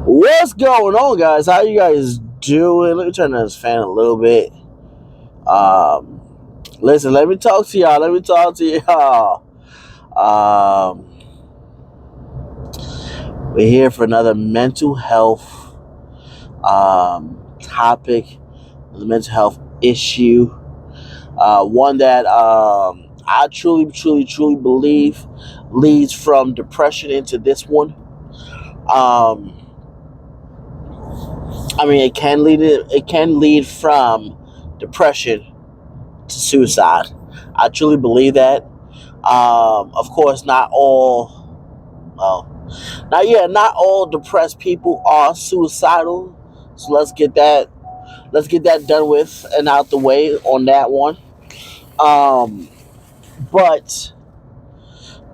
What's going on, guys? How you guys doing? Let me turn this fan a little bit. Um, Listen, let me talk to y'all. Let me talk to y'all. Um, we're here for another mental health topic, the mental health issue. One that I truly, truly, truly believe leads from depression into this one. Um, it can lead from depression to suicide. I truly believe that. Of course, well, not all depressed people are suicidal. So let's get that done with and out the way on that one. Um, but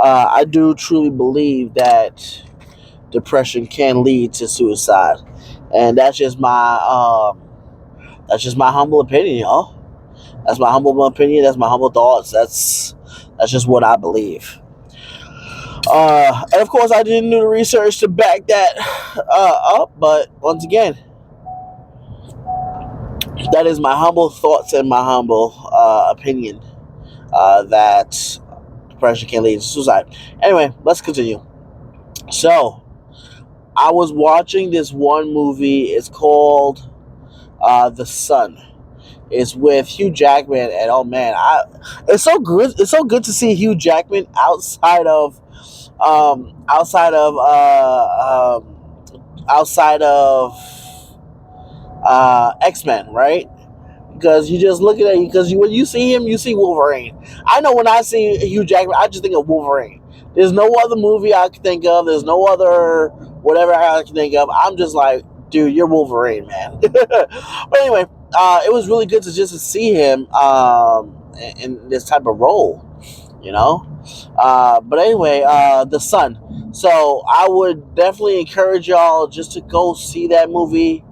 I do truly believe that depression can lead to suicide, and that's just my humble opinion, y'all. That's my humble opinion. That's my humble thoughts. That's just what I believe. And of course, I didn't do the research to back that up. But once again, that is my humble thoughts and my humble opinion that depression can lead to suicide. Anyway, let's continue. So, I was watching this one movie. It's called The Sun. It's with Hugh Jackman, and oh man, it's so good. It's so good to see Hugh Jackman outside of X Men, right? Because you just look at it. Because when you see him, you see Wolverine. I know when I see Hugh Jackman, I just think of Wolverine. There's no other movie I can think of. There's no other whatever I can think of. I'm just like, dude, you're Wolverine, man. But anyway, it was really good to just see him in this type of role, you know. But anyway, The Sun. So I would definitely encourage y'all just to go see that movie.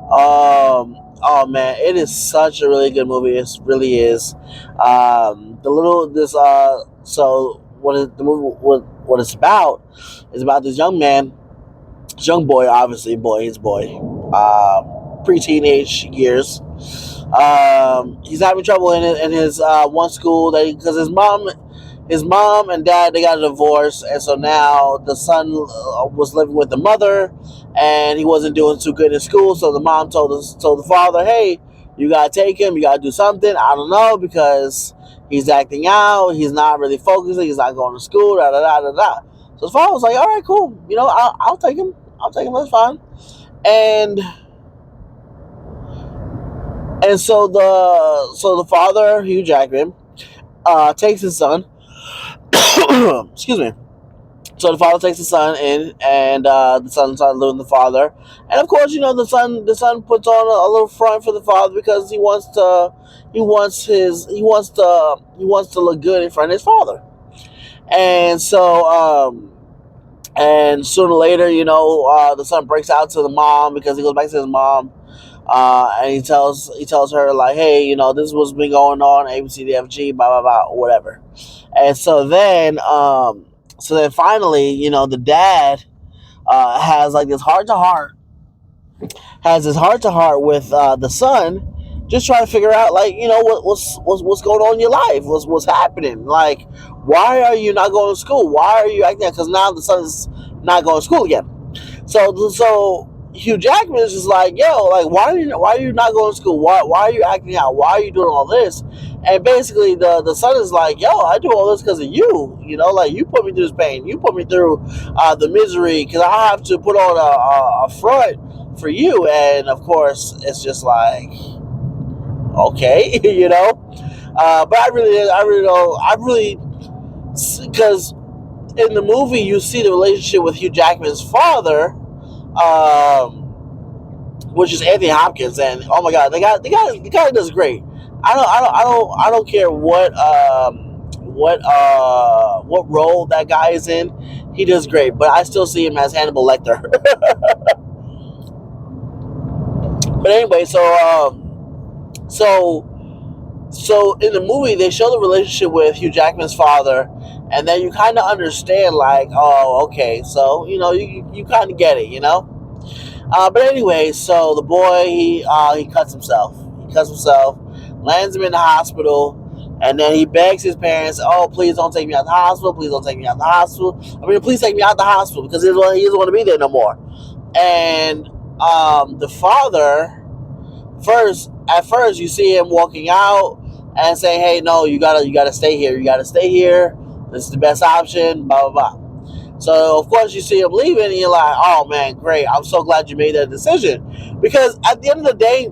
Oh man, it is such a really good movie. It really is. The little this so what is the movie? What it's about is about this young man, this young boy, obviously boy, he's boy, pre-teenage years. He's having trouble in his one school that because his mom and dad they got a divorce, and so now the son was living with the mother, and he wasn't doing too good in school. So the mom told the father, "Hey, you gotta take him. You gotta do something. I don't know because he's acting out. He's not really focusing. He's not going to school. Da da da da da." So his father was like, "All right, cool. I'll take him. I'll take him. That's fine." And so the father, Hugh Jackman, takes his son. Excuse me. So the father takes the son in, and the son starts living with the father. And of course, the son puts on a little front for the father because he wants to look good in front of his father. And so and sooner or later, the son breaks out to the mom because he goes back to his mom. And he tells her like, hey, this is what's been going on, ABCDFG, blah blah blah, whatever. And so then finally, the dad has like this heart to heart, with the son, just trying to figure out like, what's going on in your life, what's happening, like, why are you not going to school? Why are you acting? Because now the son's not going to school again. So Hugh Jackman is just like, yo, like, why are you not going to school? Why are you acting out? Why are you doing all this? And basically, the son is like, yo, I do all this because of you. Like, you put me through this pain. You put me through the misery because I have to put on a front for you. And of course, it's just like, okay, But because in the movie you see the relationship with Hugh Jackman's father, which is Anthony Hopkins, and oh my God, the guy does great. I don't care what role that guy is in. He does great, but I still see him as Hannibal Lecter. But anyway, so in the movie they show the relationship with Hugh Jackman's father, and then you kind of understand like, oh, okay, so you kind of get it. But anyway, so the boy he cuts himself. He cuts himself, lands him in the hospital, and then he begs his parents, "Oh, please don't take me out the hospital. Please don't take me out the hospital. I mean, please take me out the hospital because he doesn't want to be there no more." And the father at first you see him walking out and saying, "Hey, no, you gotta stay here. You gotta stay here. This is the best option." Blah blah blah. So of course you see him leaving, and you're like, "Oh man, great! I'm so glad you made that decision," because at the end of the day,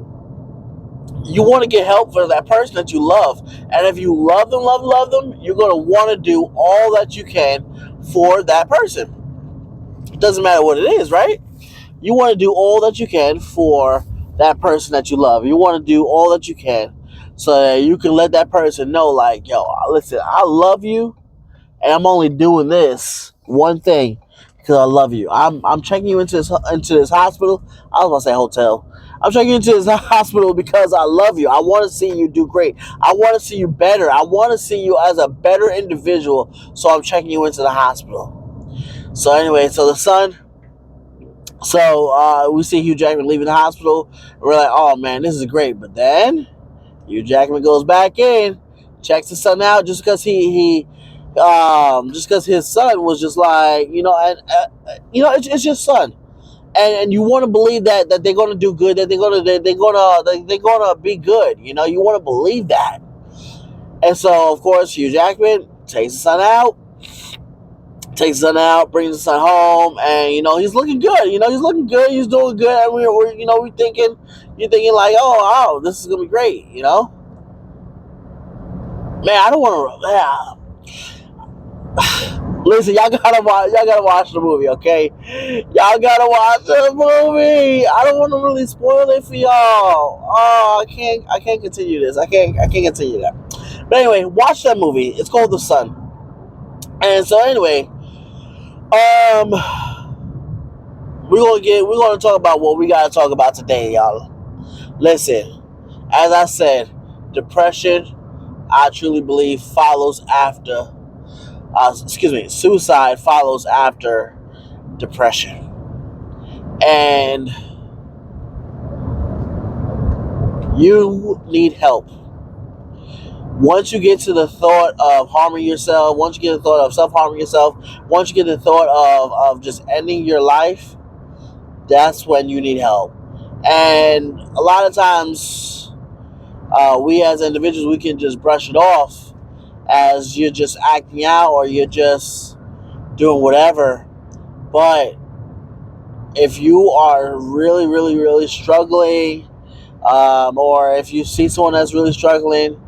you want to get help for that person that you love, and if you love them, you're gonna want to do all that you can for that person. It doesn't matter what it is, right? You want to do all that you can for that person that you love. You want to do all that you can so that you can let that person know, like, yo, listen, I love you, and I'm only doing this one thing because I love you. I'm checking you into this hospital. I was about to say hotel. I'm checking you into this hospital because I love you. I want to see you do great. I want to see you better. I want to see you as a better individual. So I'm checking you into the hospital. So anyway, so the son. So we see Hugh Jackman leaving the hospital. And we're like, oh man, this is great. But then Hugh Jackman goes back in, checks his son out just because just because his son was just like, it's your son, and you want to believe that they're going to do good, that they're going to be good. You want to believe that, and so of course Hugh Jackman takes his son out, brings his son home, and he's looking good. He's looking good. He's doing good, and we're thinking, you're thinking like, oh, this is gonna be great. Man, I don't want to. Listen, y'all gotta watch the movie, okay? Y'all gotta watch the movie. I don't want to really spoil it for y'all. Oh, I can't continue this. I can't continue that. But anyway, watch that movie. It's called The Son. And so anyway, um, we're gonna talk about what we gotta talk about today, y'all. Listen, as I said, depression, I truly believe follows after. Suicide follows after depression, and you need help. Once you get to the thought of harming yourself, once you get the thought of self-harming yourself, once you get the thought of just ending your life, that's when you need help. And a lot of times, we as individuals, we can just brush it off as you're just acting out or you're just doing whatever. But if you are really, really, really struggling, or if you see someone that's really struggling,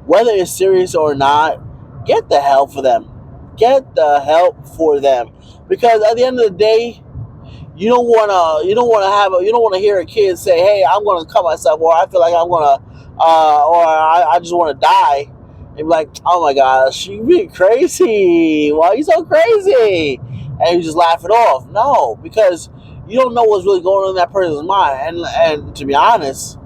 whether it's serious or not, get the help for them. Get the help for them, because at the end of the day, you don't wanna hear a kid say, "Hey, I'm gonna cut myself," or "I feel like I'm gonna," or I just want to die, and be like, "Oh my gosh, you being crazy? Why are you so crazy?" And you just laugh it off. No, because you don't know what's really going on in that person's mind, and to be honest,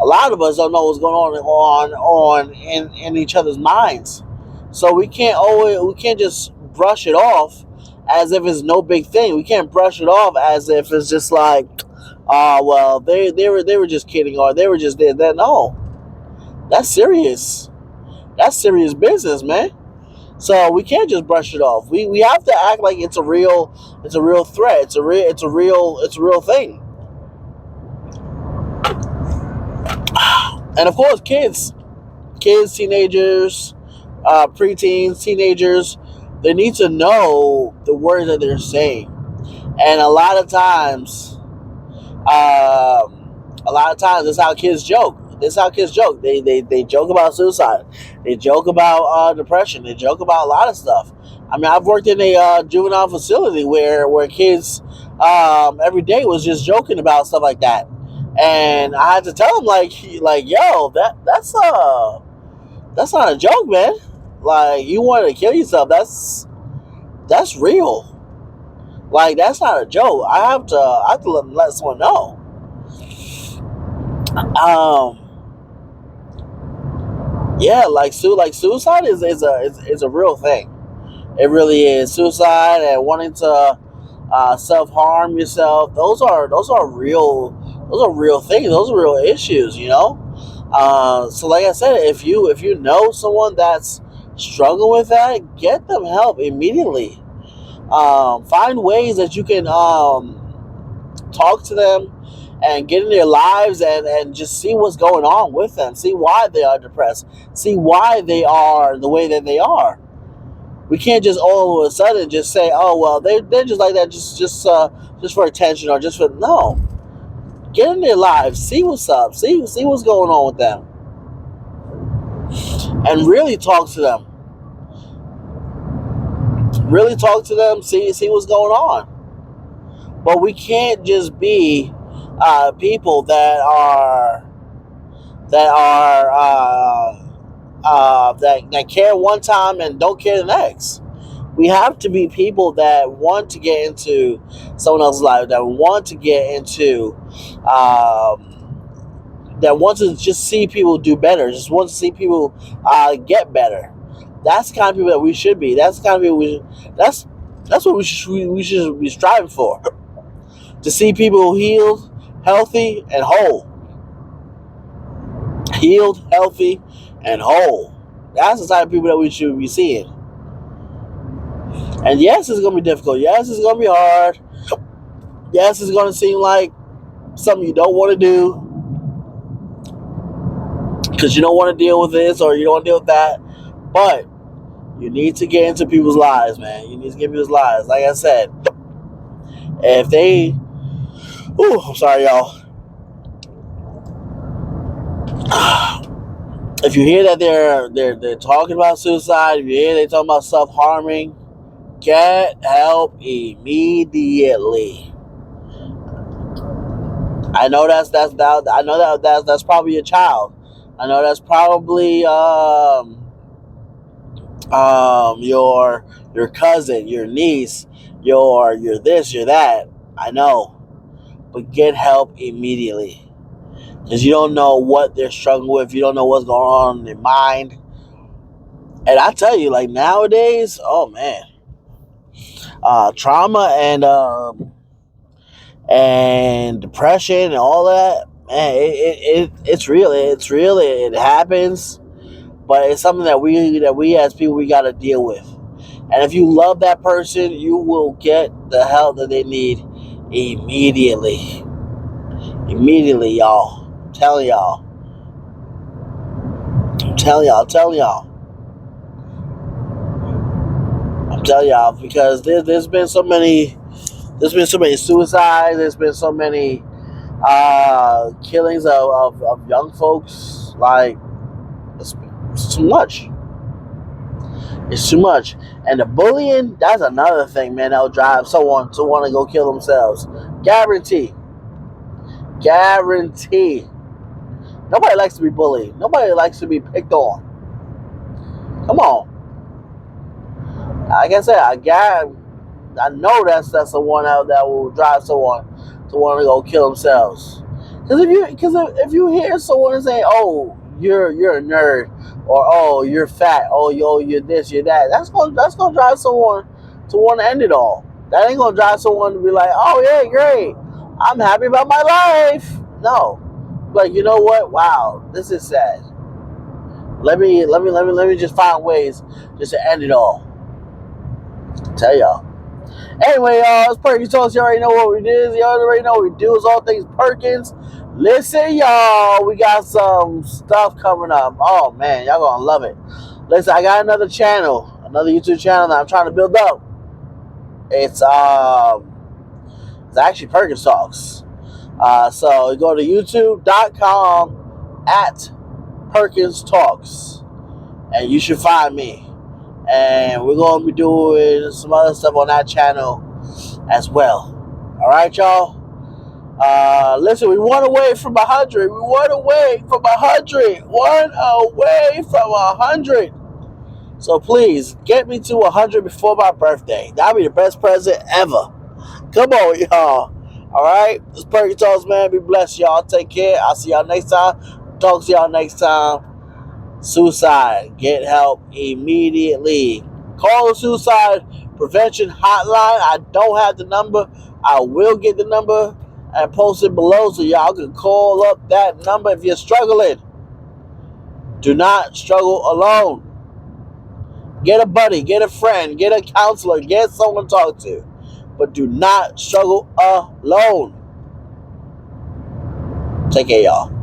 a lot of us don't know what's going on in each other's minds. So we can't just brush it off as if it's no big thing. We can't brush it off as if it's just like, well, they were just kidding, or they were just did that. No, that's serious. That's serious business, man. So we can't just brush it off. We have to act like it's a real threat. It's a real thing. And of course, kids, teenagers, preteens, teenagers, they need to know the words that they're saying. And a lot of times, that's how kids joke. This is how kids joke. They joke about suicide. They joke about depression. They joke about a lot of stuff. I mean, I've worked in a juvenile facility where kids every day was just joking about stuff like that, and I had to tell them like yo, that's not a joke, man. Like, you wanted to kill yourself. That's real. Like, that's not a joke. I have to let someone know. Um, yeah, like suicide is a real thing. It really is. Suicide and wanting to self-harm yourself. Those are real things. Those are real issues, you know. So like I said, if you know someone that's struggling with that, get them help immediately. Find ways that you can talk to them and get in their lives, and just see what's going on with them. See why they are depressed. See why they are the way that they are. We can't just all of a sudden just say, "Oh well, they're just like that, just for attention, or just for." No. Get in their lives, see what's up, see what's going on with them, and really talk to them. Really talk to them. See what's going on. But we can't just be people that care one time and don't care the next. We have to be people that want to get into someone else's life, that want to get into, that want to just see people do better, just want to see people get better. That's the kind of people that we should be. That's the kind of people that's what we should be striving for. To see people healed, healthy, and whole. Healed, healthy, and whole. That's the type of people that we should be seeing. And yes, it's going to be difficult. Yes, it's going to be hard. Yes, it's going to seem like something you don't want to do because you don't want to deal with this or you don't want to deal with that. But you need to get into people's lives, man. You need to get people's lives. Like I said, if they... Ooh, I'm sorry, y'all. If you hear that they're talking about suicide, if you hear they talking about self-harming, get help immediately. I know that's probably your child. I know that's probably your cousin, your niece, your this, your that. I know, but get help immediately because you don't know what they're struggling with. You don't know what's going on in their mind. And I tell you, like nowadays, oh man, trauma and depression and all that, man, it's real. It's real. It happens, but it's something that we as people we got to deal with. And if you love that person, you will get the help that they need immediately. Immediately, y'all. I'm telling y'all. I'm telling y'all. I'm telling y'all because there's been so many suicides. There's been so many killings of young folks. Like it's too much. It's too much. And the bullying, that's another thing, man, that'll drive someone to want to go kill themselves. Guarantee. Guarantee. Nobody likes to be bullied. Nobody likes to be picked on. Come on. Like I said, I know that's the one out that will drive someone to want to go kill themselves. Because if you hear someone say, "Oh, you're a nerd," or "Oh, you're fat," "Oh, you're this, you're that," that's gonna drive someone to want to end it all. That ain't gonna drive someone to be like, "Oh yeah, great, I'm happy about my life." No, like you know what? Wow, this is sad. Let me just find ways just to end it all. Tell y'all. Anyway, y'all, it's Perkinstalks. You already know what we do. You already know what we do. It's all things Perkins. Listen, y'all, we got some stuff coming up. Oh man, y'all gonna love it. Listen, I got another channel, another YouTube channel that I'm trying to build up. It's actually Perkinstalks. So you go to youtube.com at Perkinstalks, and you should find me. And we're going to be doing some other stuff on that channel as well. All right, y'all? Listen, we won away from 100. We won away from 100. Won away from 100. So please, get me to 100 before my birthday. That'll be the best present ever. Come on, y'all. All right? It's Perkinstalks, man. Be blessed, y'all. Take care. I'll see y'all next time. Talk to y'all next time. Suicide. Get help immediately. Call a suicide prevention hotline. I don't have the number. I will get the number and post it below so y'all can call up that number if you're struggling. Do not struggle alone. Get a buddy, get a friend, get a counselor, get someone to talk to. But do not struggle alone. Take care, y'all.